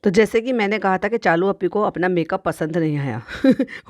तो जैसे कि मैंने कहा था कि चालू अप्पी को अपना मेकअप पसंद नहीं आया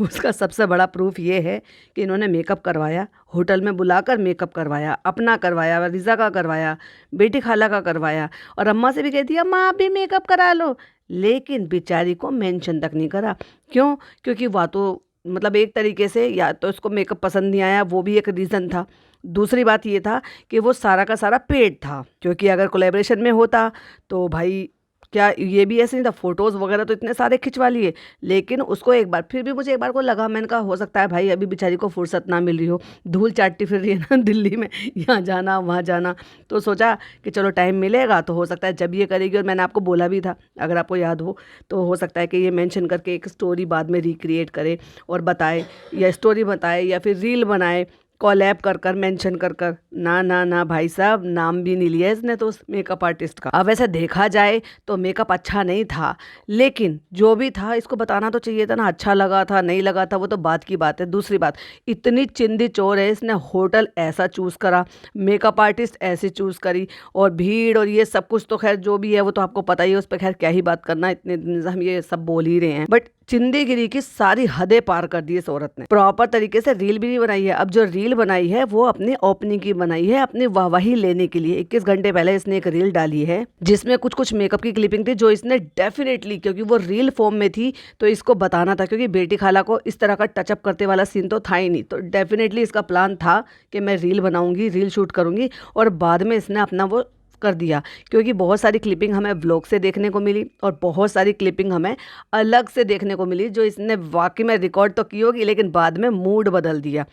उसका सबसे बड़ा प्रूफ ये है कि इन्होंने मेकअप करवाया, होटल में बुलाकर मेकअप करवाया, अपना करवाया, रिज़ा का करवाया, बेटी खाला का करवाया, और अम्मा से भी कह दिया अम्मा आप भी मेकअप करा लो। लेकिन बेचारी को मेंशन तक नहीं करा। क्यों? क्योंकि वह तो मतलब एक तरीके से या तो उसको मेकअप पसंद नहीं आया, वो भी एक रीज़न था। दूसरी बात ये था कि वो सारा का सारा पेड था, क्योंकि अगर कोलैबोरेशन में होता तो भाई क्या ये भी ऐसे नहीं था, फोटोज़ वगैरह तो इतने सारे खिंचवा लिए। लेकिन उसको एक बार फिर भी मुझे एक बार को लगा, मैंने कहा हो सकता है भाई अभी बेचारी को फुर्सत ना मिल रही हो, धूल चाटती फिर रही है ना दिल्ली में, यहाँ जाना वहाँ जाना। तो सोचा कि चलो टाइम मिलेगा तो हो सकता है जब ये करेगी, और मैंने आपको बोला भी था अगर आपको याद हो, तो हो सकता है कि ये मेंशन करके एक स्टोरी बाद में रिक्रिएट करे और बताए, या स्टोरी बताए या फिर रील बनाए, कॉलैब कर कर मेंशन कर कर। ना ना ना भाई साहब, नाम भी नहीं लिया इसने तो उस मेकअप आर्टिस्ट का। अब वैसे देखा जाए तो मेकअप अच्छा नहीं था, लेकिन जो भी था इसको बताना तो चाहिए था ना, अच्छा लगा था नहीं लगा था वो तो बात की बात है। दूसरी बात, इतनी चिंदी चोर है, इसने होटल ऐसा चूज़ करा, मेकअप आर्टिस्ट ऐसे चूज़ करी, और भीड़ और ये सब कुछ तो खैर जो भी है वो तो आपको पता ही है, उस पर खैर क्या ही बात करना, इतने दिन से हम ये सब बोल ही रहे हैं। बट चिंदीगिरी की सारी हदें पार कर दी इस औरत ने। प्रॉपर तरीके से रील भी नहीं बनाई है। अब जो रील बनाई है वो अपनी ओपनिंग की बनाई है, अपनी वाहवाही लेने के लिए। 21 घंटे पहले इसने एक रील डाली है जिसमें कुछ कुछ मेकअप की क्लिपिंग थी, जो इसने डेफिनेटली, क्योंकि वो रील फॉर्म में थी तो इसको बताना था, क्योंकि बेटी खाला को इस तरह का टचअप करते वाला सीन तो था ही नहीं। तो डेफिनेटली इसका प्लान था कि मैं रील बनाऊंगी, रील शूट करूंगी, और बाद में इसने अपना वो कर दिया। क्योंकि बहुत सारी क्लिपिंग हमें व्लॉग से देखने को मिली और बहुत सारी क्लिपिंग हमें अलग से देखने को मिली, जो इसने वाकई में रिकॉर्ड तो की होगी लेकिन बाद में मूड बदल दिया।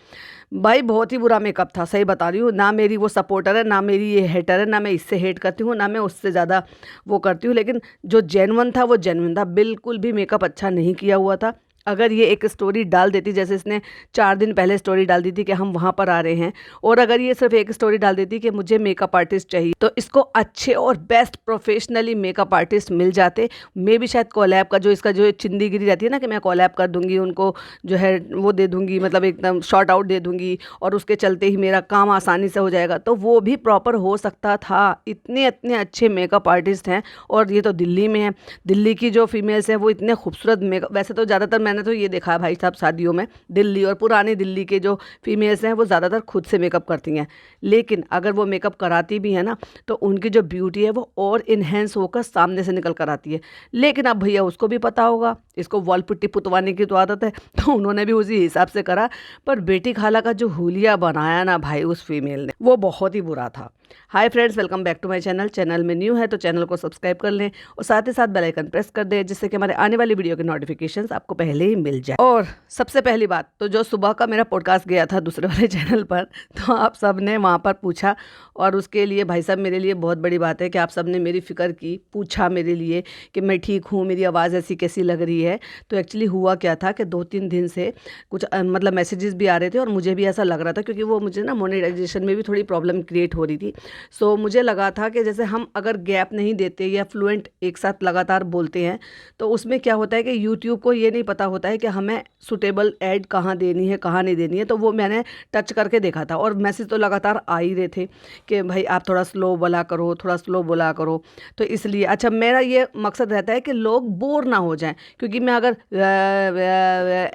भाई बहुत ही बुरा मेकअप था, सही बता रही हूँ। ना मेरी वो सपोर्टर है, ना मेरी ये हेटर है, ना मैं इससे हेट करती हूँ, ना मैं उससे ज़्यादा वो करती हूँ, लेकिन जो जेन्युइन था वो जेन्युइन था। बिल्कुल भी मेकअप अच्छा नहीं किया हुआ था। अगर ये एक स्टोरी डाल देती, जैसे इसने 4 दिन पहले स्टोरी डाल दी थी कि हम वहाँ पर आ रहे हैं, और अगर ये सिर्फ एक स्टोरी डाल देती कि मुझे मेकअप आर्टिस्ट चाहिए, तो इसको अच्छे और बेस्ट प्रोफेशनली मेकअप आर्टिस्ट मिल जाते। मे भी शायद कोलैब का जो इसका जो चिंदीगिरी रहती है ना कि मैं कोलैब कर दूंगी, उनको जो है वो दे दूंगी, मतलब एकदम शॉर्ट आउट दे दूंगी और उसके चलते ही मेरा काम आसानी से हो जाएगा, तो वो भी प्रॉपर हो सकता था। इतने इतने अच्छे मेकअप आर्टिस्ट हैं, और ये तो दिल्ली में है। दिल्ली की जो फीमेल्स हैं वो इतने खूबसूरत मेकअप, वैसे तो ज़्यादातर मैंने तो ये देखा है भाई साहब शादियों में, दिल्ली और पुरानी दिल्ली के जो फीमेल्स हैं वो ज़्यादातर खुद से मेकअप करती हैं। लेकिन अगर वो मेकअप कराती भी है ना, तो उनकी जो ब्यूटी है वो और इन्हेंस होकर सामने से निकल कर आती है। लेकिन अब भैया उसको भी पता होगा, इसको वॉल पुट्टी पुतवाने की तो आदत है, तो उन्होंने भी उसी हिसाब से करा। पर बेटी खाला का जो हुलिया बनाया ना भाई उस फीमेल ने, वो बहुत ही बुरा था। Hi friends, welcome back to my channel. Channel में न्यू है तो चैनल को सब्सक्राइब कर लें, और साथ ही साथ बेल आइकन प्रेस कर दें, जिससे कि हमारे आने वाली वीडियो के नोटिफिकेशंस आपको पहले ही मिल जाए। और सबसे पहली बात तो, जो सुबह का मेरा पॉडकास्ट गया था दूसरे वाले चैनल पर, तो आप सब ने वहाँ पर पूछा, और उसके लिए भाई साहब मेरे लिए बहुत बड़ी बात है कि आप सब ने मेरी फ़िक्र की, पूछा मेरे लिए कि मैं ठीक हूँ, मेरी आवाज़ ऐसी कैसी लग रही है। तो एक्चुअली हुआ क्या था कि 2-3 दिन से कुछ मतलब मैसेजेस भी आ रहे थे, और मुझे भी ऐसा लग रहा था, क्योंकि वो मुझे ना मोनेटाइजेशन में भी थोड़ी प्रॉब्लम क्रिएट हो रही थी। सो मुझे लगा था कि जैसे हम अगर गैप नहीं देते या फ्लुएंट एक साथ लगातार बोलते हैं, तो उसमें क्या होता है कि यूट्यूब को ये नहीं पता होता है कि हमें सुटेबल ऐड कहाँ देनी है कहाँ नहीं देनी है। तो वो मैंने टच करके देखा था, और मैसेज तो लगातार आ ही रहे थे कि भाई आप थोड़ा स्लो बोला करो, थोड़ा स्लो बोला करो। तो इसलिए अच्छा, मेरा ये मकसद रहता है कि लोग बोर ना हो जाएं, क्योंकि मैं अगर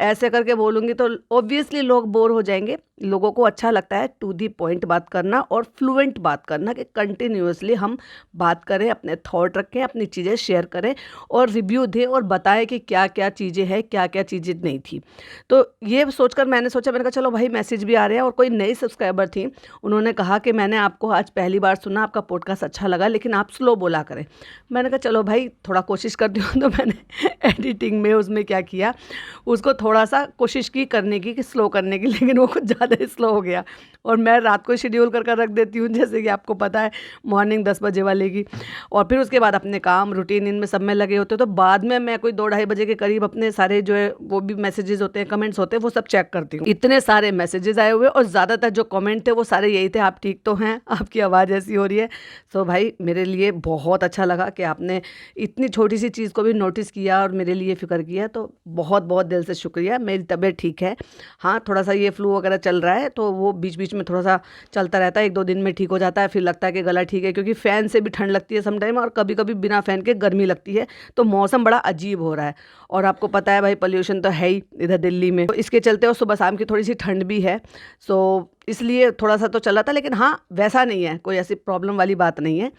ऐसे करके बोलूँगी तो ऑब्वियसली लोग बोर हो जाएंगे। लोगों को अच्छा लगता है टू दी पॉइंट बात करना और फ्लुएंट बात करना, कि कंटिन्यूअसली हम बात करें, अपने थॉट रखें, अपनी चीज़ें शेयर करें, और रिव्यू दें और बताएं कि क्या क्या चीज़ें हैं, क्या क्या चीज़ें नहीं थी। तो ये सोचकर मैंने कहा चलो भाई, मैसेज भी आ रहे हैं। और कोई नई सब्सक्राइबर थी, उन्होंने कहा कि मैंने आपको आज पहली बार सुना, आपका पॉडकास्ट अच्छा लगा, लेकिन आप स्लो बोला करें। मैंने कहा चलो भाई थोड़ा कोशिश करती हूँ। तो मैंने एडिटिंग में उसमें क्या किया, उसको थोड़ा सा कोशिश की करने की, कि स्लो करने की, लेकिन वो कुछ ज़्यादा ही स्लो हो गया। और मैं रात को शेड्यूल कर रख देती हूँ, जैसे कि आपको पता है, मॉर्निंग 10 बजे वाले की। और फिर उसके बाद अपने काम रूटीन इनमें सब में लगे होते हैं, तो बाद में मैं कोई 2-2:30 बजे के करीब अपने सारे जो है वो भी मैसेजेस होते हैं, कमेंट्स होते हैं, वो सब चेक करती हूँ। इतने सारे मैसेजेस आए हुए, और ज़्यादातर जो कमेंट थे वो सारे यही थे, आप ठीक तो हैं, आपकी आवाज़ ऐसी हो रही है। सो भाई मेरे लिए बहुत अच्छा लगा कि आपने इतनी छोटी सी चीज़ को भी नोटिस किया, और और मेरे लिए फ़िक्र किया, तो बहुत बहुत दिल से शुक्रिया। मेरी तबीयत ठीक है। हाँ, थोड़ा-सा ये फ्लू वगैरह चल रहा है, तो वो बीच-बीच में थोड़ा-सा चलता रहता है, 1-2 दिन में ठीक हो जाता है, फिर लगता है कि गला ठीक है, क्योंकि फ़ैन से भी ठंड लगती है सम टाइम और कभी-कभी बिना फ़ैन के गर्मी लगती है, तो मौसम बड़ा अजीब हो रहा है। और आपको पता है भाई, पॉल्यूशन तो है ही इधर दिल्ली में, तो इसके चलते और सुबह शाम की थोड़ी-सी ठंड भी है, सो इसलिए थोड़ा-सा तो चला था, लेकिन हाँ, वैसा नहीं है, कोई ऐसी प्रॉब्लम वाली बात नहीं है।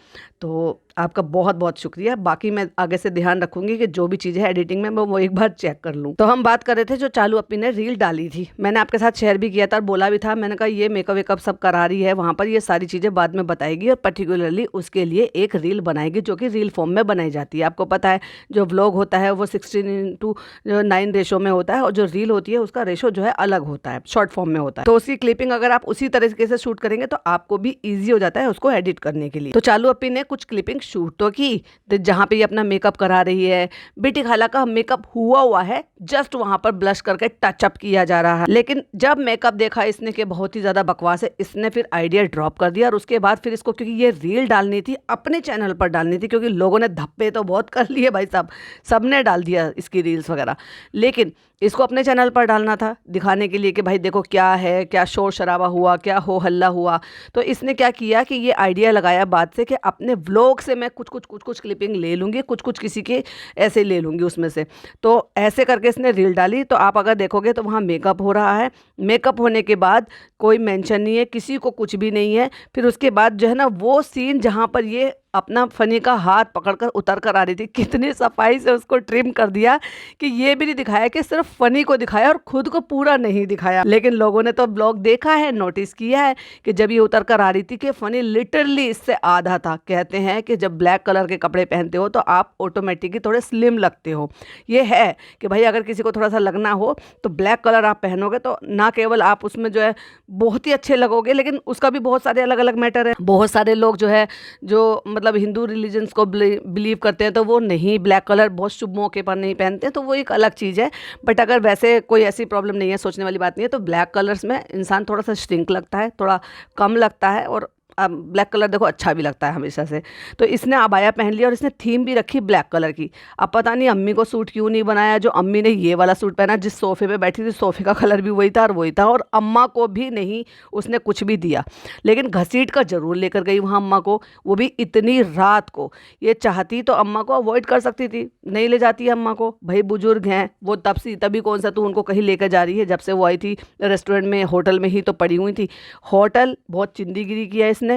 तो आपका बहुत-बहुत शुक्रिया। बाकी मैं आगे से ध्यान रखूँगी कि जो भी चीज़ें हैं एडिटिंग में मैं वो एक बार चेक कर लूँ। तो हम बात कर रहे थे जो चालू अपी ने रील डाली थी, मैंने आपके साथ शेयर भी किया था और बोला भी था, मैंने कहा ये मेकअप वेकअप सब करा रही है वहाँ पर, ये सारी चीज़ें बाद में बताएगी और पर्टिकुलरली उसके लिए एक रील बनाएगी जो कि रील फॉर्म में बनाई जाती है। आपको पता है जो व्लॉग होता है वो 16:9 रेशो में होता है और जो रील होती है उसका रेशो जो है अलग होता है, शॉर्ट फॉर्म में होता है। तो उसकी क्लिपिंग अगर आप उसी तरीके से शूट करेंगे तो आपको भी ईजी हो जाता है उसको एडिट करने के लिए। तो चालू अपी ने कुछ क्लिपिंग शूट तो की, तो जहाँ पे ये अपना मेकअप करा रही है, बेटी खाला का मेकअप हुआ है, जस्ट वहाँ पर ब्लश करके टचअप किया जा रहा है। लेकिन जब मेकअप देखा इसने कि बहुत ही ज़्यादा बकवास है, इसने फिर आइडिया ड्रॉप कर दिया और उसके बाद फिर इसको, क्योंकि ये रील डालनी थी, अपने चैनल पर डालनी थी, क्योंकि लोगों ने धप्पे तो बहुत कर लिए भाई साहब, सबने डाल दिया इसकी रील्स वगैरह, लेकिन इसको अपने चैनल पर डालना था दिखाने के लिए कि भाई देखो क्या है, क्या शोर शराबा हुआ, क्या हो हल्ला हुआ। तो इसने क्या किया कि ये आइडिया लगाया बात से कि अपने व्लॉग से मैं कुछ क्लिपिंग ले लूँगी, कुछ किसी के ऐसे ले लूँगी उसमें से। तो ऐसे करके इसने रील डाली। तो आप अगर देखोगे तो वहाँ मेकअप हो रहा है, मेकअप होने के बाद कोई मेंशन नहीं है, किसी को कुछ भी नहीं है। फिर उसके बाद जो है ना वो सीन जहाँ पर ये अपना फनी का हाथ पकड़कर उतर कर आ रही थी, कितनी सफाई से उसको ट्रिम कर दिया कि ये भी नहीं दिखाया कि सिर्फ फनी को दिखाया और खुद को पूरा नहीं दिखाया। लेकिन लोगों ने तो ब्लॉग देखा है, नोटिस किया है कि जब ये उतर कर आ रही थी कि फनी लिटरली इससे आधा था। कहते हैं कि जब ब्लैक कलर के कपड़े पहनते हो तो आप ऑटोमेटिकली थोड़े स्लिम लगते हो। ये है कि भाई अगर किसी को थोड़ा सा लगना हो तो ब्लैक कलर आप पहनोगे तो ना केवल आप उसमें जो है बहुत ही अच्छे लगोगे, लेकिन उसका भी बहुत सारे अलग अलग मैटर है। बहुत सारे लोग जो है जो मतलब हिंदू रिलीजन्स को बिलीव करते हैं तो वो नहीं, ब्लैक कलर बहुत शुभ मौके पर नहीं पहनते, तो वो एक अलग चीज़ है। बट अगर वैसे कोई ऐसी प्रॉब्लम नहीं है, सोचने वाली बात नहीं है, तो ब्लैक कलर्स में इंसान थोड़ा सा श्रिंक लगता है, थोड़ा कम लगता है, और ब्लैक कलर देखो अच्छा भी लगता है हमेशा से। तो इसने अबाया पहन लिया और इसने थीम भी रखी ब्लैक कलर की। अब पता नहीं अम्मी को सूट क्यों नहीं बनाया, जो अम्मी ने ये वाला सूट पहना, जिस सोफ़े पे बैठी थी सोफ़े का कलर भी वही था और वही था, और अम्मा को भी नहीं उसने कुछ भी दिया, लेकिन घसीट कर जरूर लेकर गई वहाँ अम्मा को, वो भी इतनी रात को। ये चाहती तो अम्मा को अवॉइड कर सकती थी, नहीं ले जाती है अम्मा को, भाई बुजुर्ग हैं वो, तभी कौन सा तू उनको कहीं लेकर जा रही है। जब से वो आई थी रेस्टोरेंट में, होटल में ही तो पड़ी हुई थी। होटल बहुत चिंदीगिरी किया इसने,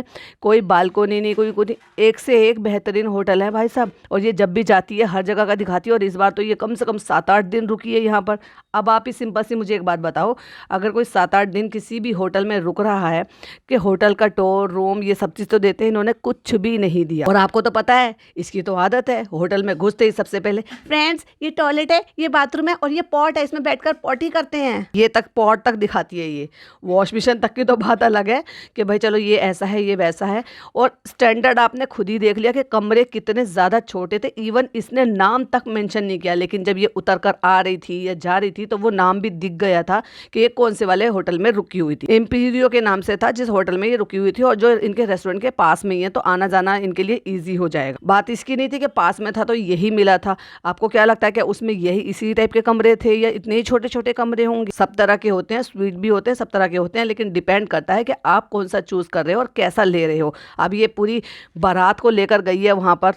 कोई बालकोनी नहीं, कोई एक से एक बेहतरीन होटल है भाई साहब। और ये जब भी जाती है हर जगह का दिखाती है, और इस बार तो ये कम से कम 7-8 दिन रुकी है यहाँ पर। अब आप ही सिंपल सी मुझे एक बात बताओ, अगर कोई 7-8 दिन किसी भी होटल में रुक रहा है कि होटल का टूर रूम ये सब चीज़ तो देते हैं, इन्होंने कुछ भी नहीं दिया। और आपको तो पता है इसकी तो आदत है, होटल में घुसते ही सबसे पहले फ्रेंड्स ये टॉयलेट है, ये बाथरूम है और ये पॉट है, इसमें बैठकर पॉटी करते हैं। ये तक पॉट तक दिखाती है, ये वॉश बेसिन तक की तो बात अलग है कि भाई चलो ये ऐसा है ये वैसा है। और स्टैंडर्ड आपने खुद ही देख लिया कि कमरे कितने ज़्यादा छोटे थे, इवन इसने नाम तक मेंशन नहीं किया। लेकिन जब ये उतर कर आ रही थी या जा रही थी तो वो नाम भी दिख गया था कि ये कौन से वाले होटल में रुकी हुई थी। एम्पीरियो के नाम से था जिस होटल में ये रुकी हुई थी, और जो इनके रेस्टोरेंट के पास में ही है, तो आना जाना इनके लिए ईजी हो जाएगा। बात इसकी नहीं थी कि पास में था तो यही मिला था। आपको क्या लगता है कि उसमें यही इसी टाइप के कमरे थे या इतने ही छोटे छोटे कमरे होंगे? सब तरह के होते हैं, स्वीट भी होते हैं, सब तरह के होते हैं, लेकिन डिपेंड करता है कि आप कौन सा चूज कर रहे हो और कैसा ले रहे हो। अब ये पूरी बारात को लेकर गई है वहाँ पर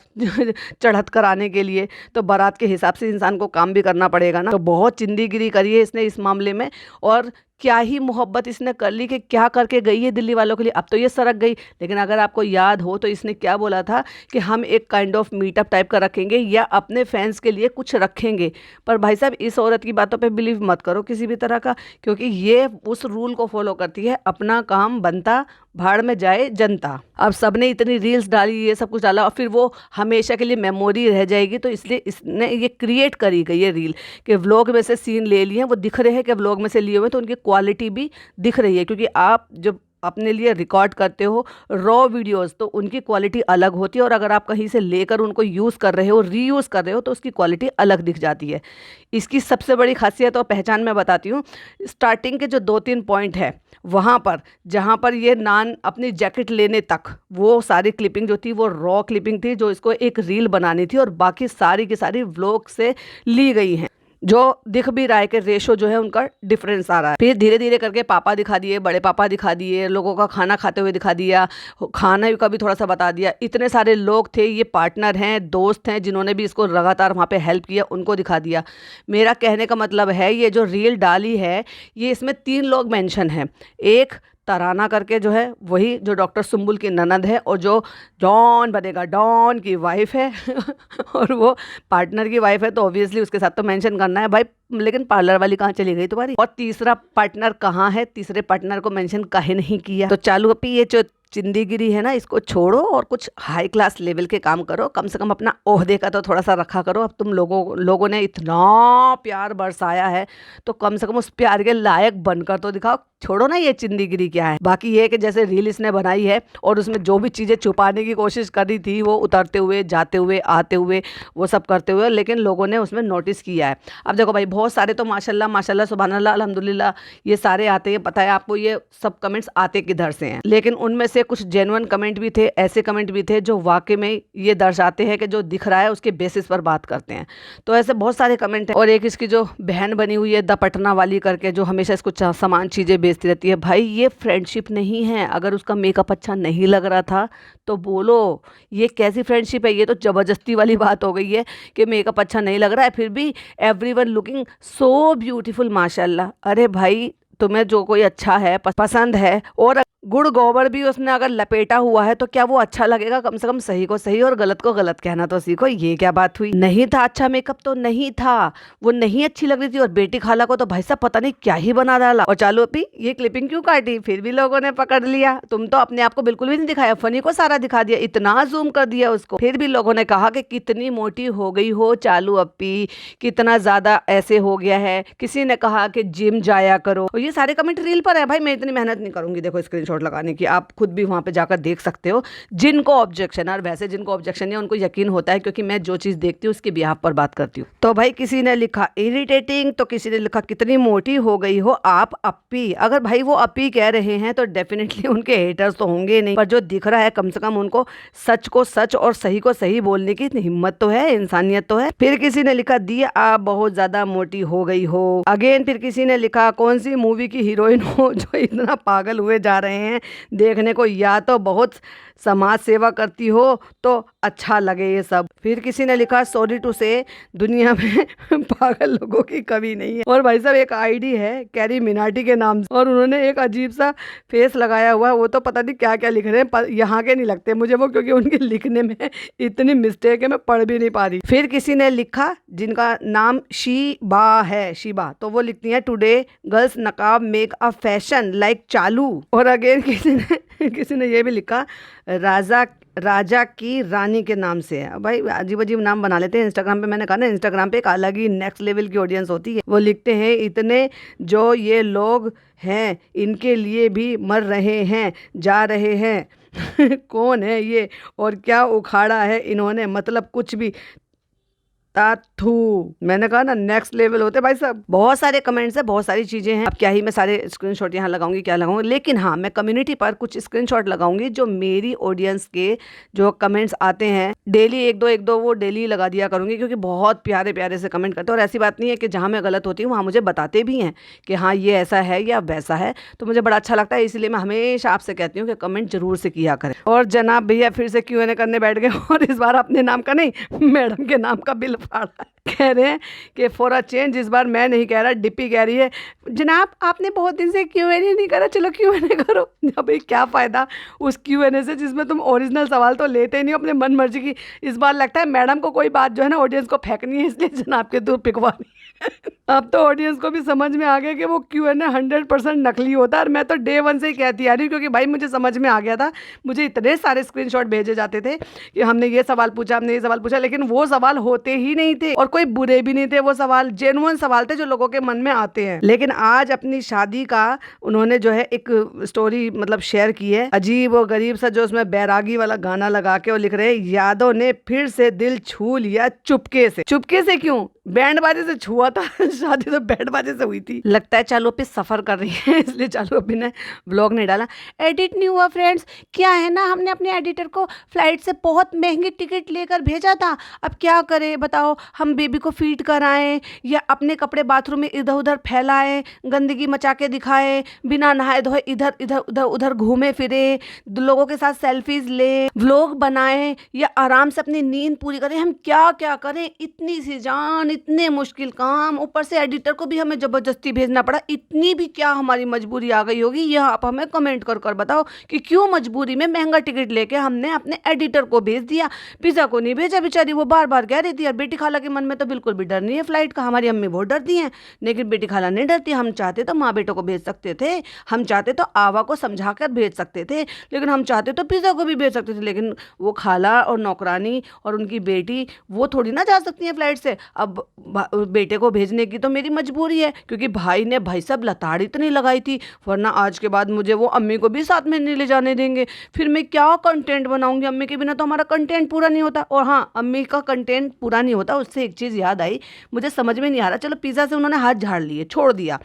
चढ़त कराने के लिए, तो बारात के हिसाब से इंसान को काम भी करना पड़ेगा ना। तो बहुत चिंदीगिरी करी है इसने इस मामले में, और क्या ही मोहब्बत इसने कर ली कि क्या करके गई है दिल्ली वालों के लिए। अब तो ये सड़क गई, लेकिन अगर आपको याद हो तो इसने क्या बोला था कि हम एक काइंड ऑफ मीटअप टाइप का रखेंगे या अपने फैंस के लिए कुछ रखेंगे। पर भाई साहब इस औरत की बातों पे बिलीव मत करो किसी भी तरह का, क्योंकि ये उस रूल को फॉलो करती है, अपना काम बनता भाड़ में जाए जनता। अब सबने इतनी रील्स डाली, ये सब कुछ डाला, और फिर वो हमेशा के लिए मेमोरी रह जाएगी, तो इसलिए इसने ये क्रिएट करी गई है रील कि व्लॉग में से सीन ले लिए, वो दिख रहे हैं कि व्लॉग में से लिए हुए, तो उनकी क्वालिटी भी दिख रही है। क्योंकि आप जब अपने लिए रिकॉर्ड करते हो रॉ वीडियोस, तो उनकी क्वालिटी अलग होती है, और अगर आप कहीं से लेकर उनको यूज़ कर रहे हो, रीयूज़ कर रहे हो, तो उसकी क्वालिटी अलग दिख जाती है। इसकी सबसे बड़ी खासियत और पहचान मैं बताती हूँ। स्टार्टिंग के जो 2-3 पॉइंट है वहाँ पर, जहाँ पर ये नान अपनी जैकेट लेने तक, वो सारी क्लिपिंग जो थी वो रॉ क्लिपिंग थी, जो इसको एक रील बनानी थी, और बाकी सारी की सारी व्लॉग से ली गई हैं। जो दिख भी रहा है कि रेशो जो है उनका डिफरेंस आ रहा है। फिर धीरे धीरे करके पापा दिखा दिए, बड़े पापा दिखा दिए, लोगों का खाना खाते हुए दिखा दिया, खाने का भी थोड़ा सा बता दिया। इतने सारे लोग थे, ये पार्टनर हैं, दोस्त हैं, जिन्होंने भी इसको लगातार वहाँ पे हेल्प किया, उनको दिखा दिया। मेरा कहने का मतलब है, ये जो रील डाली है, ये इसमें 3 लोग मेंशन हैं। एक तराना करके जो है, वही जो डॉक्टर सुम्बुल की ननद है, और जो डॉन बनेगा, डॉन की वाइफ है और वो पार्टनर की वाइफ है, तो ऑब्वियसली उसके साथ तो मेंशन करना है भाई। लेकिन पार्लर वाली कहाँ चली गई तुम्हारी? और तीसरा पार्टनर कहाँ है? तीसरे पार्टनर को मेंशन काहे नहीं किया? तो चालू अपी, ये जो चिंदीगिरी है ना, इसको छोड़ो और कुछ हाई क्लास लेवल के काम करो। कम से कम अपना ओहदे का तो थोड़ा सा रखा करो। अब तुम लोगों ने इतना प्यार बरसाया है, तो कम से कम उस प्यार के लायक बनकर तो दिखाओ। छोड़ो ना ये चिंदीगिरी क्या है। बाकी ये कि जैसे रील इसने बनाई है, और उसमें जो भी चीज़ें छुपाने की कोशिश करी थी, वो उतरते हुए, जाते हुए, आते हुए, वो सब करते हुए, लेकिन लोगों ने उसमें नोटिस किया है। अब देखो भाई, बहुत सारे तो माशाल्लाह माशाल्लाह सुभान अल्लाह अल्हम्दुलिल्लाह ये सारे आते हैं, पता है आपको ये सब कमेंट्स आते किधर से हैं। लेकिन उनमें से कुछ जेन्युइन कमेंट भी थे, ऐसे कमेंट भी थे जो वाकई में ये दर्शाते हैं कि जो दिख रहा है उसके बेसिस पर बात करते हैं। तो ऐसे बहुत सारे कमेंट हैं। और एक इसकी जो बहन बनी हुई है द पटना वाली करके, जो हमेशा इसको सामान चीज़ें बेचती रहती है, भाई ये फ्रेंडशिप नहीं है। अगर उसका मेकअप अच्छा नहीं लग रहा था तो बोलो, ये कैसी फ्रेंडशिप है? ये तो ज़बरदस्ती वाली बात हो गई है कि मेकअप अच्छा नहीं लग रहा है, फिर भी एवरीवन लुकिंग सो ब्यूटीफुल माशाल्लाह। अरे भाई, तुम्हें जो कोई अच्छा है, पसंद है, और गुड़ गोबर भी उसने अगर लपेटा हुआ है, तो क्या वो अच्छा लगेगा? कम से कम सही को सही और गलत को गलत कहना तो सीखो। ये क्या बात हुई? नहीं था अच्छा मेकअप तो नहीं था, वो नहीं अच्छी लग रही थी, और बेटी खाला को तो भाई साहब पता नहीं क्या ही बना डाला। और चालू अपी, ये क्लिपिंग क्यों काटी? फिर भी लोगों ने पकड़ लिया। तुम तो अपने आप को बिल्कुल भी नहीं दिखाया, फनी को सारा दिखा दिया, इतना जूम कर दिया उसको। फिर भी लोगों ने कहा कि कितनी मोटी हो गई हो चालू अपी, कितना ज्यादा ऐसे हो गया है। किसी ने कहा कि जिम जाया करो। और ये सारे कमेंट रील पर है भाई, मैं इतनी मेहनत नहीं करूंगी देखो स्क्रीनशॉट लगाने की। आप खुद भी वहां पे जाकर देख सकते हो जिनको ऑब्जेक्शन है। और वैसे जिनको ऑब्जेक्शन है उनको यकीन होता है, क्योंकि मैं जो चीज़ देखती हूँ उसके बिहाफ पर बात करती हूँ। तो भाई किसी ने लिखा इरिटेटिंग, तो किसी ने लिखा कितनी मोटी हो गई हो आप अपी। अगर भाई वो अपी कह रहे हैं तो डेफिनेटली उनके हेटर्स तो होंगे नहीं, पर जो दिख रहा है कम से कम उनको सच को सच और सही को सही बोलने की हिम्मत तो है, इंसानियत तो है। फिर किसी ने लिखा दी आप बहुत ज्यादा मोटी हो गई हो। अगेन फिर किसी ने लिखा कौन सी मूवी की हीरोइन हो जो इतना पागल हुए जा रहे हैं देखने को, या तो बहुत समाज सेवा करती हो तो अच्छा लगे ये सब। फिर किसी ने लिखा सॉरी टू से दुनिया में पागल लोगों की कमी नहीं है। और भाई साहब एक आईडी है कैरी मिनाटी के नाम से, और उन्होंने एक अजीब सा फेस लगाया हुआ है, वो तो पता नहीं क्या क्या लिख रहे हैं, यहाँ के नहीं लगते मुझे वो, क्योंकि उनके लिखने में इतनी मिस्टेक है मैं पढ़ भी नहीं पा रही। फिर किसी ने लिखा जिनका नाम शीबा है, शीबा, तो वो लिखती है टुडे गर्ल्स नकाब मेक अ फैशन लाइक चालू। और अगेन किसी ने ये भी लिखा राजा की रानी के नाम से है। भाई अजीब अजीब नाम बना लेते हैं इंस्टाग्राम पे। मैंने कहा ना, इंस्टाग्राम पे एक अलग ही नेक्स्ट लेवल की ऑडियंस होती है। वो लिखते हैं इतने जो ये लोग हैं इनके लिए भी मर रहे हैं, जा रहे हैं कौन है ये और क्या उखाड़ा है इन्होंने, मतलब कुछ भी ताथू। मैंने कहा ना नेक्स्ट लेवल होते भाई साहब। बहुत सारे कमेंट्स है, बहुत सारी चीज़ें हैं। अब क्या ही मैं सारे स्क्रीनशॉट यहाँ लगाऊंगी, क्या लगाऊंगी, लेकिन हाँ मैं कम्युनिटी पर कुछ स्क्रीनशॉट लगाऊंगी जो मेरी ऑडियंस के जो कमेंट्स आते हैं डेली, एक दो वो डेली लगा दिया करूँगी, क्योंकि बहुत प्यारे प्यारे से कमेंट करते हैं। और ऐसी बात नहीं है कि जहाँ मैं गलत होती हूँ वहाँ मुझे बताते भी हैं कि हाँ ये ऐसा है या वैसा है, तो मुझे बड़ा अच्छा लगता है। इसलिए मैं हमेशा आपसे कहती हूँ कि कमेंट जरूर से किया करें। और जनाब भैया फिर से Q&A करने बैठ गए, और इस बार अपने नाम का नहीं मैडम के नाम का बिल फाड़ा है। कह रहे हैं कि फॉर अ चेंज इस बार मैं नहीं कह रहा, डिप्पी कह रही है जनाब आपने बहुत दिन से Q&A नहीं करा, चलो Q&A करो। भाई क्या फ़ायदा उस Q&A से जिसमें तुम ओरिजिनल सवाल तो लेते ही नहीं अपने मन मर्जी की। इस बार लगता है मैडम को कोई बात जो है ना ऑडियंस को फेंकनी है, इसलिए जनाब के दूर पिकवानी है। अब तो ऑडियंस को भी समझ में आ गया कि वो Q&A 100% नकली होता है। और मैं तो डे वन से ही कहती आ रही हूँ, क्योंकि भाई मुझे समझ में आ गया था। मुझे इतने सारे स्क्रीनशॉट भेजे जाते थे कि हमने ये सवाल पूछा, हमने ये सवाल पूछा, लेकिन वो सवाल होते ही नहीं थे और कोई बुरे भी नहीं थे। वो सवाल जेन्युइन सवाल थे जो लोगों के मन में आते हैं। लेकिन आज अपनी शादी का उन्होंने जो है एक स्टोरी मतलब शेयर की है, अजीब और गरीब सा, जो उसमें बैरागी वाला गाना लगा के और लिख रहे हैं, यादों ने फिर से दिल छू लिया चुपके से। चुपके से क्यों? बैंड बाजे से छुआ था। शादी तो बैंड बाजे से हुई थी। लगता है चालू पे सफर कर रही है, इसलिए चालू अभी ने ब्लॉग नहीं डाला। एडिट नहीं हुआ फ्रेंड्स। क्या है ना, हमने अपने एडिटर को फ्लाइट से बहुत महंगी टिकट लेकर भेजा था। अब क्या करें बताओ, हम बेबी को फीड कराएं या अपने कपड़े बाथरूम में इधर उधर फैलाएं, गंदगी मचा के दिखाएं, बिना नहाए धोए इधर इधर उधर उधर घूमे फिरे, लोगों के साथ सेल्फीज ले, व्लॉग बनाएं, या आराम से अपनी नींद पूरी करें। हम क्या क्या करें? इतनी सी जान, इतने मुश्किल काम, ऊपर से एडिटर को भी हमें जबरदस्ती भेजना पड़ा। इतनी भी क्या हमारी मजबूरी आ गई होगी? यह आप हमें कमेंट कर कर बताओ कि क्यों मजबूरी में महंगा टिकट लेके हमने अपने एडिटर को भेज दिया। पिज़्ज़ा को नहीं भेजा, बेचारी वो बार बार कह रही थी। और बेटी खाला के मन में तो बिल्कुल भी डर नहीं है फ्लाइट का। हमारी अम्मी बहुत डरती हैं, लेकिन बेटी खाला नहीं डरती। हम चाहते तो माँ बेटों को भेज सकते थे, हम चाहते तो आवा को समझा कर भेज सकते थे, लेकिन हम चाहते तो पिज़्ज़ा को भी भेज सकते थे। लेकिन वो खाला और नौकरानी और उनकी बेटी वो थोड़ी ना जा सकती हैं फ्लाइट से। अब बेटे को भेजने की तो मेरी मजबूरी है, क्योंकि भाई ने भाई साहब लताड़ इतनी लगाई थी, वरना आज के बाद मुझे वो अम्मी को भी साथ में नहीं ले जाने देंगे। फिर मैं क्या कंटेंट बनाऊंगी? अम्मी के बिना तो हमारा कंटेंट पूरा नहीं होता। और हाँ, अम्मी का कंटेंट पूरा नहीं होता, उससे एक चीज़ याद आई, मुझे समझ में नहीं आ रहा। चलो पिज़्ज़ा से उन्होंने हाथ झाड़ लिए, छोड़ दिया,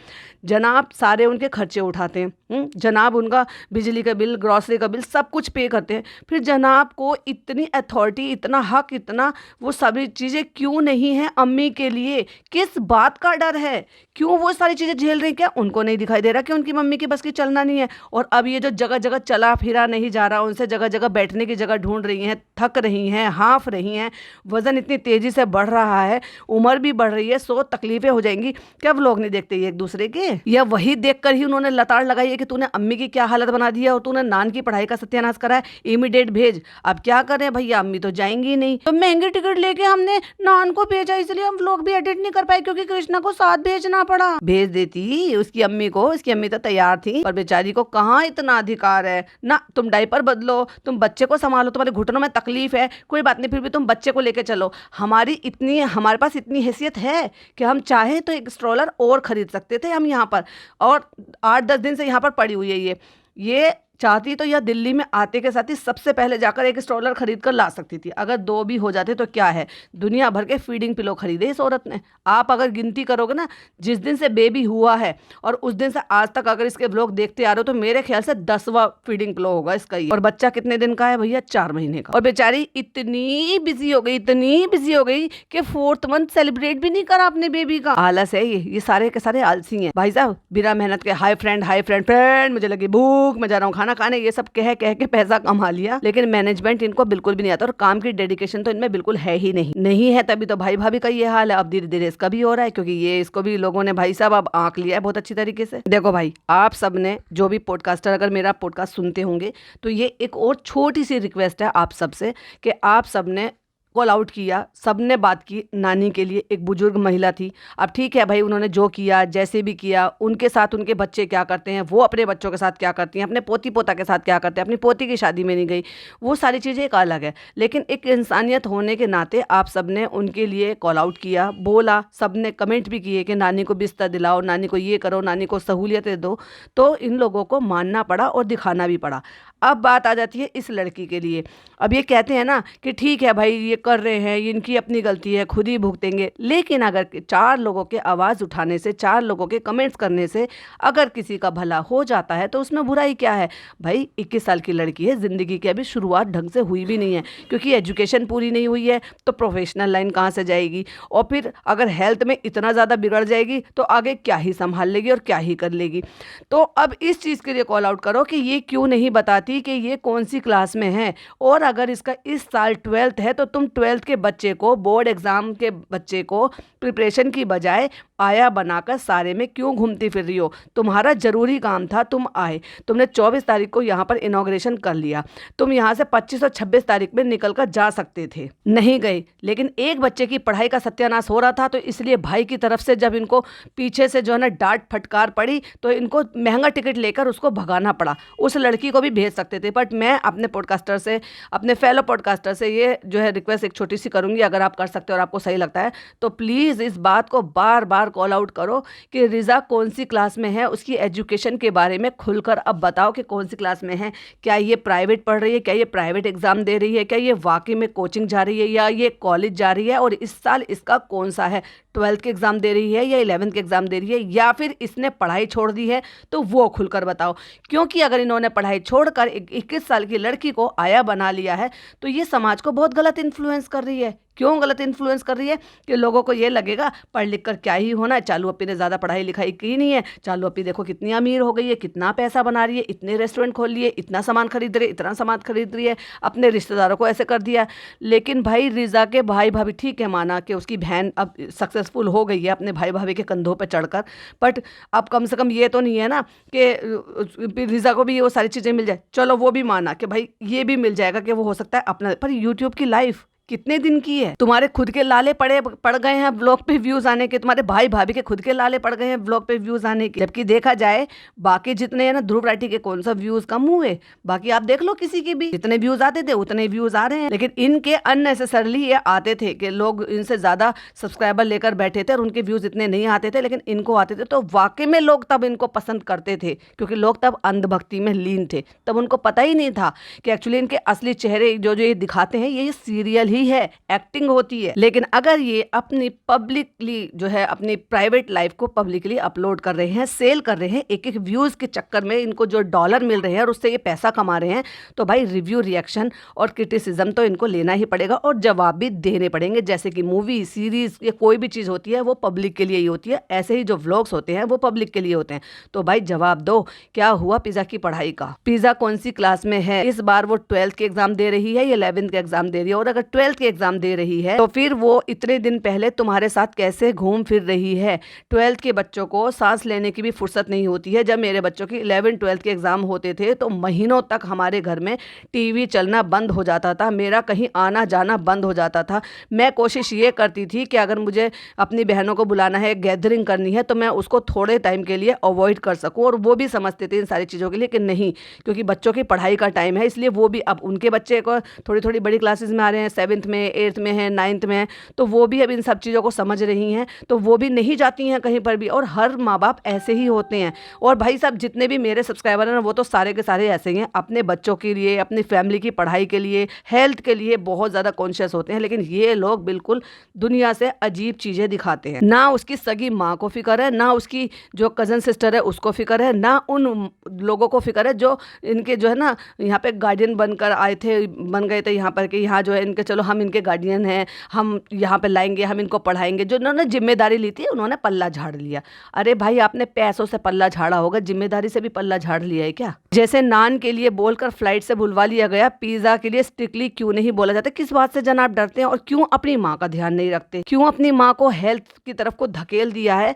जनाब सारे उनके खर्चे उठाते हैं, जनाब उनका बिजली का बिल, ग्रॉसरी का बिल सब कुछ पे करते हैं। फिर जनाब को इतनी अथॉरिटी, इतना हक, इतना वो सभी चीज़ें क्यों नहीं है अम्मी के लिए? किस बात का डर है? क्यों वो सारी चीज़ें झेल रही? क्या उनको नहीं दिखाई दे रहा कि उनकी मम्मी की बस की चलना नहीं है? और अब ये जो जगह जगह चला फिरा नहीं जा रहा, उनसे जगह जगह बैठने की जगह ढूंढ रही हैं, थक रही हैं, हाँफ रही हैं, वज़न इतनी तेज़ी से बढ़ रहा है, उम्र भी बढ़ रही है, 100 तकलीफें हो जाएंगी। क्या वो लोग नहीं देखते ये एक दूसरे के? या वही देखकर ही उन्होंने लताड़ लगाई है कि तूने अम्मी की क्या हालत बना दी है और तूने नान की पढ़ाई का सत्यानाश करा है, इमीडिएट भेज। अब क्या करें भैया, अम्मी तो जाएंगी नहीं। तो महंगी टिकट लेके हमने नान को भेजा, इसलिए हम लोग भी एडिट नहीं कर पाए, क्योंकि कृष्णा को साथ भेजना पड़ा। भेज देती उसकी अम्मी को, उसकी अम्मी तो तैयार थी, पर बेचारी को कहाँ इतना अधिकार है ना। तुम डायपर बदलो, तुम बच्चे को संभालो, तुम्हारे घुटनों में तकलीफ है, कोई बात नहीं, फिर भी तुम बच्चे को लेके चलो। हमारे पास इतनी हैसियत है कि हम चाहे तो एक स्ट्रोलर और खरीद सकते थे हम यहाँ पर, और 8-10 दिन से यहाँ पर पड़ी हुई है ये चाहती तो यह दिल्ली में आते के साथ ही सबसे पहले जाकर एक स्ट्रोलर खरीद कर ला सकती थी। अगर 2 भी हो जाते तो क्या है, दुनिया भर के फीडिंग पिलो खरीदे इस औरत ने। आप अगर गिनती करोगे ना, जिस दिन से बेबी हुआ है और उस दिन से आज तक अगर इसके व्लॉग देखते आ रहे हो, तो मेरे ख्याल से 10वां फीडिंग पिलो होगा इसका ये। और बच्चा कितने दिन का है भैया? 4 महीने का। और बेचारी इतनी बिजी हो गई कि 4th मंथ सेलिब्रेट भी नहीं करा अपने बेबी का। आलस है ये सारे के सारे आलसी हैं भाई साहब, बिना मेहनत के। हाय फ्रेंड मुझे लगी भूख, मैं जा रहा हूँ खाना खाने, ये सब कह के पैसा कमा लिया, लेकिन मैनेजमेंट इनको बिल्कुल भी नहीं आता और काम की डेडिकेशन तो इनमें बिल्कुल है ही नहीं है। तभी तो भाई भाभी का ये हाल है। अब धीरे धीरे इसका भी हो रहा है, क्योंकि ये इसको भी लोगों ने भाई साहब अब आंक लिया है बहुत अच्छी तरीके से। देखो भाई, आप सब ने जो भी पॉडकास्टर अगर मेरा पॉडकास्ट सुनते होंगे, तो ये एक और छोटी सी रिक्वेस्ट है आप सबसे कि आप सब ने कॉल आउट किया, सबने बात की नानी के लिए। एक बुजुर्ग महिला थी, अब ठीक है भाई, उन्होंने जो किया, जैसे भी किया, उनके साथ उनके बच्चे क्या करते हैं, वो अपने बच्चों के साथ क्या करती हैं, अपने पोती पोता के साथ क्या करते हैं, अपनी पोती की शादी में नहीं गई, वो सारी चीज़ें एक अलग है। लेकिन एक इंसानियत होने के नाते आप सबने उनके लिए कॉल आउट किया, बोला, सबने कमेंट भी किए कि नानी को बिस्तर दिलाओ, नानी को ये करो, नानी को सहूलियतें दो। तो इन लोगों को मानना पड़ा और दिखाना भी पड़ा। अब बात आ जाती है इस लड़की के लिए। अब ये कहते हैं ना कि ठीक है भाई, ये कर रहे हैं, इनकी अपनी गलती है, खुद ही भुगतेंगे। लेकिन अगर 4 लोगों के आवाज़ उठाने से, 4 लोगों के कमेंट्स करने से अगर किसी का भला हो जाता है, तो उसमें बुराई क्या है भाई? 21 साल की लड़की है, ज़िंदगी की अभी शुरुआत ढंग से हुई भी नहीं है, क्योंकि एजुकेशन पूरी नहीं हुई है, तो प्रोफेशनल लाइन कहाँ से जाएगी? और फिर अगर हेल्थ में इतना ज़्यादा बिगड़ जाएगी, तो आगे क्या ही संभाल लेगी और क्या ही कर लेगी? तो अब इस चीज़ के लिए कॉल आउट करो कि ये क्यों नहीं बताती कि ये कौन सी क्लास में है। और अगर इसका इस साल 12th है, तो तुम 12th के बच्चे को, बोर्ड एग्जाम के बच्चे को प्रिपरेशन की बजाय आया बनाकर सारे में क्यों घूमती फिर रही हो? तुम्हारा जरूरी काम था, तुम आए, तुमने 24 तारीख को यहाँ पर इनॉग्रेशन कर लिया, तुम यहाँ से 25 और 26 तारीख में निकल कर जा सकते थे, नहीं गए। लेकिन एक बच्चे की पढ़ाई का सत्यानाश हो रहा था, तो इसलिए भाई की तरफ से जब इनको पीछे से जो है ना डांट फटकार पड़ी, तो इनको महंगा टिकट लेकर उसको भगाना पड़ा। उस लड़की को भी भेज सकते थे, बट मैं अपने पॉडकास्टर से, अपने फेलो पॉडकास्टर से ये जो है रिक्वेस्ट एक छोटी सी करूंगी, अगर आप कर सकते हो और आपको सही लगता है तो प्लीज़ इस बात को बार बार कॉल आउट करो कि रिज़ा कौन सी क्लास में है, उसकी एजुकेशन के बारे में खुलकर अब बताओ कि कौन सी क्लास में है। क्या ये प्राइवेट पढ़ रही है, क्या ये प्राइवेट एग्ज़ाम दे रही है, क्या ये वाकई में कोचिंग जा रही है या ये कॉलेज जा रही है, और इस साल इसका कौन सा है, 12th के एग्ज़ाम दे रही है या 11th के एग्ज़ाम दे रही है, या फिर इसने पढ़ाई छोड़ दी है, तो वो खुलकर बताओ। क्योंकि अगर इन्होंने पढ़ाई छोड़कर 21 साल की लड़की को आया बना लिया है, तो ये समाज को बहुत गलत इन्फ्लुएंस कर रही है। क्यों गलत इन्फ्लुएंस कर रही है? कि लोगों को ये लगेगा पढ़ लिख कर क्या ही होना है, चालू अपी ने ज़्यादा पढ़ाई लिखाई की नहीं है, चालू अपी देखो कितनी अमीर हो गई है, कितना पैसा बना रही है, इतने रेस्टोरेंट खोल लिए, इतना सामान खरीद रही है, इतना सामान खरीद रही है, अपने रिश्तेदारों को ऐसे कर दिया। लेकिन भाई रिज़ा के भाई भाभी, ठीक है माना कि उसकी बहन अब सक्सेसफुल हो गई है अपने भाई भाभी के कंधों पर चढ़कर, बट अब कम से कम ये तो नहीं है ना कि रिज़ा को भी वो सारी चीज़ें मिल जाए। चलो वो भी माना कि भाई ये भी मिल जाएगा कि वो हो सकता है अपना, पर यूट्यूब की लाइफ कितने दिन की है? तुम्हारे खुद के लाले पड़ गए हैं ब्लॉग पे व्यूज आने के, तुम्हारे भाई भाभी के खुद के लाले पड़ गए हैं ब्लॉग पे व्यूज आने के। जबकि देखा जाए बाकी जितने हैं ना, ध्रुव राठी के कौन सा व्यूज कम हुए, बाकी आप देख लो किसी के भी जितने व्यूज आते थे उतने व्यूज आ रहे हैं। लेकिन इनके अननेसेसरली ये आते थे कि लोग इनसे ज्यादा सब्सक्राइबर लेकर बैठे थे और उनके व्यूज इतने नहीं आते थे, लेकिन इनको आते थे। तो वाकई में लोग तब इनको पसंद करते थे, क्योंकि लोग तब अंधभक्ति में लीन थे। तब उनको पता ही नहीं था कि एक्चुअली इनके असली चेहरे जो जो ये दिखाते हैं ये सीरियल ही है, एक्टिंग होती है। लेकिन अगर ये अपनी पब्लिकली जो है अपनी प्राइवेट लाइफ को पब्लिकली अपलोड कर रहे हैं, सेल कर रहे हैं, एक एक व्यूज के चक्कर में इनको जो डॉलर मिल रहे हैं और उससे ये पैसा कमा रहे हैं, तो भाई रिव्यू, रिएक्शन और क्रिटिसिज्म तो इनको लेना ही पड़ेगा और जवाब भी देने पड़ेंगे। जैसे कि मूवी, सीरीज या कोई भी चीज़ होती है वो पब्लिक के लिए ही होती है, ऐसे ही जो व्लॉग्स होते हैं वो पब्लिक के लिए होते हैं। तो भाई जवाब दो, क्या हुआ पिज़्ज़ा की पढ़ाई का? पिज़्ज़ा कौन सी क्लास में है? इस बार वो 12th के एग्जाम दे रही है या 11th के एग्जाम दे रही है? और अगर 12th के एग्जाम दे रही है तो फिर वो इतने दिन पहले तुम्हारे साथ कैसे घूम फिर रही है? 12th के बच्चों को सांस लेने की भी फुर्सत नहीं होती है। जब मेरे बच्चों की 11th 12th के एग्जाम होते थे तो महीनों तक हमारे घर में टीवी चलना बंद हो जाता था, मेरा कहीं आना जाना बंद हो जाता था। मैं कोशिश ये करती थी कि अगर मुझे अपनी बहनों को बुलाना है, गैदरिंग करनी है, तो मैं उसको थोड़े टाइम के लिए अवॉइड कर सकूं, और वो भी समझते थे इन सारी चीज़ों के लिए कि नहीं, क्योंकि बच्चों की पढ़ाई का टाइम है। इसलिए वो भी, अब उनके बच्चे को थोड़ी थोड़ी बड़ी क्लासेस में आ रहे हैं, 7th में, 8th में है, 9th में, तो वो भी अब इन सब चीज़ों को समझ रही हैं, तो वो भी नहीं जाती हैं कहीं पर भी। और हर माँ बाप ऐसे ही होते हैं। और भाई साहब जितने भी मेरे सब्सक्राइबर हैं वो तो सारे के सारे ऐसे ही हैं, अपने बच्चों के लिए, अपनी फैमिली की पढ़ाई के लिए, हेल्थ के लिए बहुत ज़्यादा कॉन्शियस होते हैं। लेकिन ये लोग बिल्कुल दुनिया से अजीब चीज़ें दिखाते हैं। ना उसकी सगी माँ को फिक्र है, ना उसकी जो कज़न सिस्टर है उसको फिक्र है, ना उन लोगों को फिक्र है जो इनके जो है ना यहाँ पे गार्डियन बनकर आए थे, बन गए थे यहाँ पर कि यहाँ जो है इनके, चलो हम इनके गार्डियन हैं, हम यहाँ पे लाएंगे, हम इनको पढ़ाएंगे। जो उन्होंने जिम्मेदारी ली थी उन्होंने पल्ला झाड़ लिया। अरे भाई आपने पैसों से पल्ला झाड़ा होगा, जिम्मेदारी से भी पल्ला झाड़ लिया है क्या? जैसे नान के लिए बोलकर फ्लाइट से बुलवा लिया गया, पिज़्ज़ा के लिए स्ट्रिक्टली क्यों नहीं बोला जाता? किस बात से जनाब डरते हैं? और क्यों अपनी माँ का ध्यान नहीं रखते? क्यों अपनी माँ को हेल्थ की तरफ को धकेल दिया है,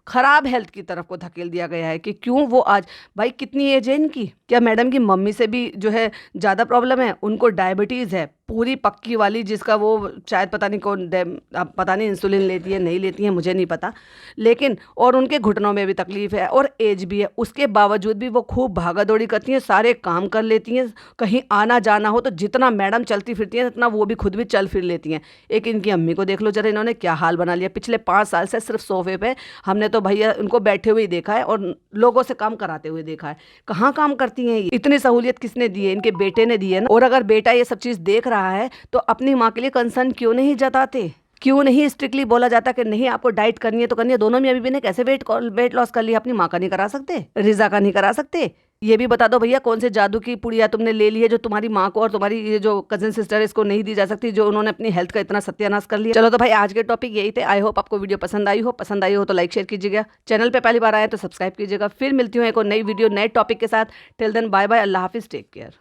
खराब हेल्थ की तरफ को धकेल दिया गया है? कि क्यों वो आज, भाई कितनी एज है इनकी? क्या मैडम की मम्मी से भी जो है ज़्यादा प्रॉब्लम है? उनको डायबिटीज़ है पूरी पक्की वाली, जिसका वो शायद पता नहीं कौन, अब पता नहीं इंसुलिन लेती है नहीं लेती है, मुझे नहीं पता। लेकिन और उनके घुटनों में भी तकलीफ़ है और एज भी है, उसके बावजूद भी वो खूब भागा दौड़ी करती हैं, सारे काम कर लेती हैं। कहीं आना जाना हो तो जितना मैडम चलती फिरती हैं उतना वो भी खुद भी चल फिर लेती हैं। एक इनकी अम्मी को देख लो जरा, इन्होंने क्या हाल बना लिया। पिछले 5 साल से सिर्फ सोफे पे हमने तो भैया उनको बैठे हुए ही देखा है और लोगों से काम कराते हुए देखा है। कहाँ काम करती हैं ये? इतनी सहूलियत किसने दी है? इनके बेटे ने दी है ना। और अगर बेटा ये सब चीज़ देख रहा है तो अपनी माँ के लिए कंसर्न क्यों नहीं जताते? क्यों नहीं स्ट्रिक्टली बोला जाता कि नहीं आपको डाइट करनी है तो करनी है? दोनों में अभी ने कैसे वेट लॉस कर लिया? अपनी माँ का नहीं करा सकते? रिजा का नहीं करा सकते? ये भी बता दो भैया, कौन से जादू की पुड़िया तुमने ले ली है जो तुम्हारी माँ को और तुम्हारी ये जो कजिन सिस्टर है इसको नहीं दी जा सकती, जो उन्होंने अपनी हेल्थ का इतना सत्यानाश कर लिया। चलो तो भाई आज के टॉपिक यही थे। आई होप आपको वीडियो पसंद आई हो तो लाइक शेयर कीजिएगा, चैनल पे पहली बार आए तो सब्सक्राइब कीजिएगा। फिर मिलती हूँ एक और नई वीडियो नए टॉपिक के साथ। टिल देन बाय बाय, अल्लाह हाफिज़, टेक केयर।